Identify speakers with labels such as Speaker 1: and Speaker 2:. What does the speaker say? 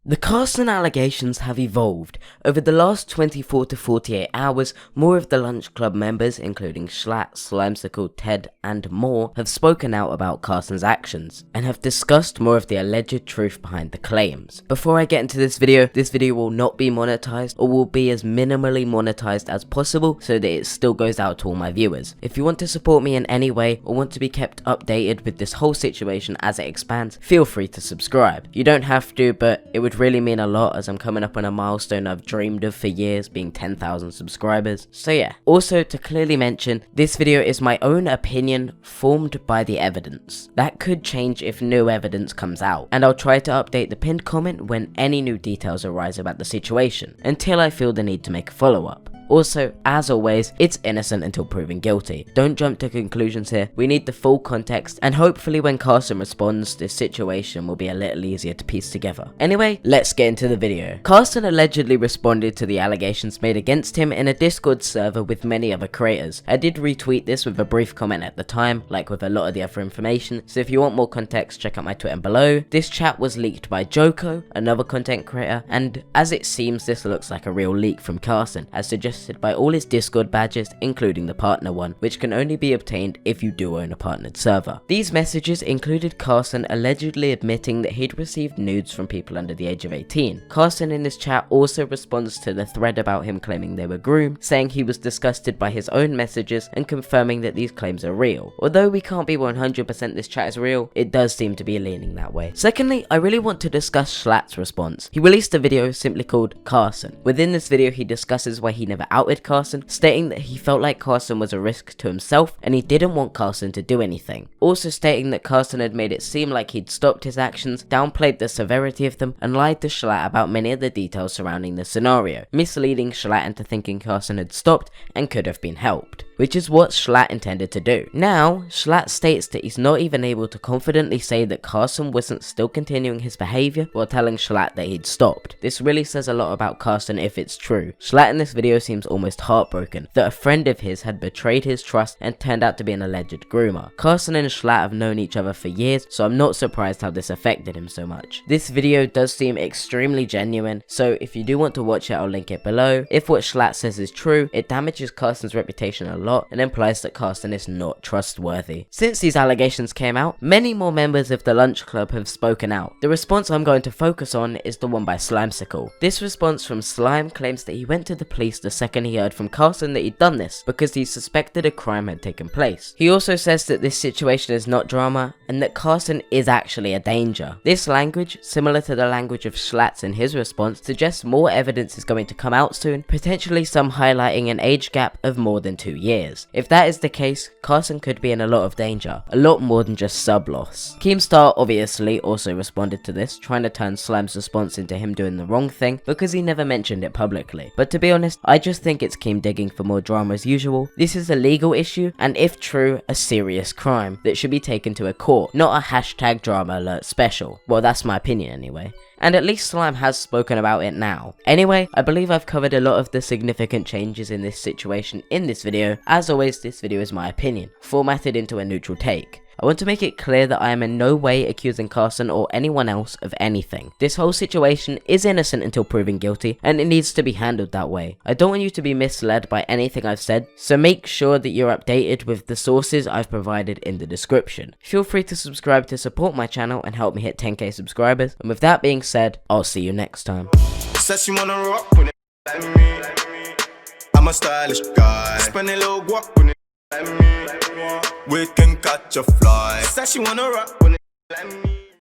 Speaker 1: The CARSON allegations have evolved. Over the last 24 to 48 hours, more of the Lunch Club members, including jschlatt, Slimesicle, Ted, and more, have spoken out about CARSON's actions, and have discussed more of the alleged truth behind the claims. Before I get into this video will not be monetized, or will be as minimally monetized as possible so that it still goes out to all my viewers. If you want to support me in any way, or want to be kept updated with this whole situation as it expands, feel free to subscribe. You don't have to, but it would really mean a lot as I'm coming up on a milestone I've dreamed of for years, being 10,000 subscribers. So yeah. Also, to clearly mention, this video is my own opinion formed by the evidence. That could change if new evidence comes out, and I'll try to update the pinned comment when any new details arise about the situation, until I feel the need to make a follow-up. Also, as always, it's innocent until proven guilty. Don't jump to conclusions here, we need the full context, and hopefully when CARSON responds, this situation will be a little easier to piece together. Anyway, let's get into the video. CARSON allegedly responded to the allegations made against him in a Discord server with many other creators. I did retweet this with a brief comment at the time, like with a lot of the other information, so if you want more context, check out my Twitter below. This chat was leaked by Joko, another content creator, and as it seems this looks like a real leak from CARSON, as suggested by all his Discord badges, including the partner one, which can only be obtained if you do own a partnered server. These messages included CARSON allegedly admitting that he'd received nudes from people under the age of 18. CARSON in this chat also responds to the thread about him claiming they were groomed, saying he was disgusted by his own messages and confirming that these claims are real. Although we can't be 100% this chat is real, it does seem to be leaning that way. Secondly, I really want to discuss jschlatt's response. He released a video simply called CARSON. Within this video he discusses why he never outed CARSON, stating that he felt like CARSON was a risk to himself and he didn't want CARSON to do anything. Also stating that CARSON had made it seem like he'd stopped his actions, downplayed the severity of them, and lied to jschlatt about many of the details surrounding the scenario, misleading jschlatt into thinking CARSON had stopped and could have been helped, which is what jschlatt intended to do. Now, jschlatt states that he's not even able to confidently say that CARSON wasn't still continuing his behavior while telling jschlatt that he'd stopped. This really says a lot about CARSON if it's true. jschlatt in this video seems almost heartbroken that a friend of his had betrayed his trust and turned out to be an alleged groomer. CARSON and jschlatt have known each other for years, so I'm not surprised how this affected him so much. This video does seem extremely genuine, so if you do want to watch it, I'll link it below. If what jschlatt says is true, it damages CARSON's reputation a lot and implies that CARSON is not trustworthy. Since these allegations came out, many more members of the Lunch Club have spoken out. The response I'm going to focus on is the one by Slimesicle. This response from Slime claims that he went to the police the second he heard from CARSON that he'd done this because he suspected a crime had taken place. He also says that this situation is not drama and that CARSON is actually a danger. This language, similar to the language of jschlatt's in his response, suggests more evidence is going to come out soon, potentially some highlighting an age gap of more than 2 years. If that is the case, CARSON could be in a lot of danger, a lot more than just sub loss. Keemstar obviously also responded to this, trying to turn Slime's response into him doing the wrong thing because he never mentioned it publicly. But to be honest, I just think it's Keem digging for more drama as usual. This is a legal issue, and if true, a serious crime that should be taken to a court, not a hashtag drama alert special. Well, that's my opinion anyway. And at least Slime has spoken about it now. Anyway, I believe I've covered a lot of the significant changes in this situation in this video. As always, this video is my opinion, formatted into a neutral take. I want to make it clear that I am in no way accusing CARSON or anyone else of anything. This whole situation is innocent until proven guilty, and it needs to be handled that way. I don't want you to be misled by anything I've said, so make sure that you're updated with the sources I've provided in the description. Feel free to subscribe to support my channel and help me hit 10k subscribers, and with that being said, I'll see you next time.
Speaker 2: Says she wanna rock with it like me. I'm a stylish guy. Spend a little guap with it like me. We can catch a fly. Says she wanna rock with it like me.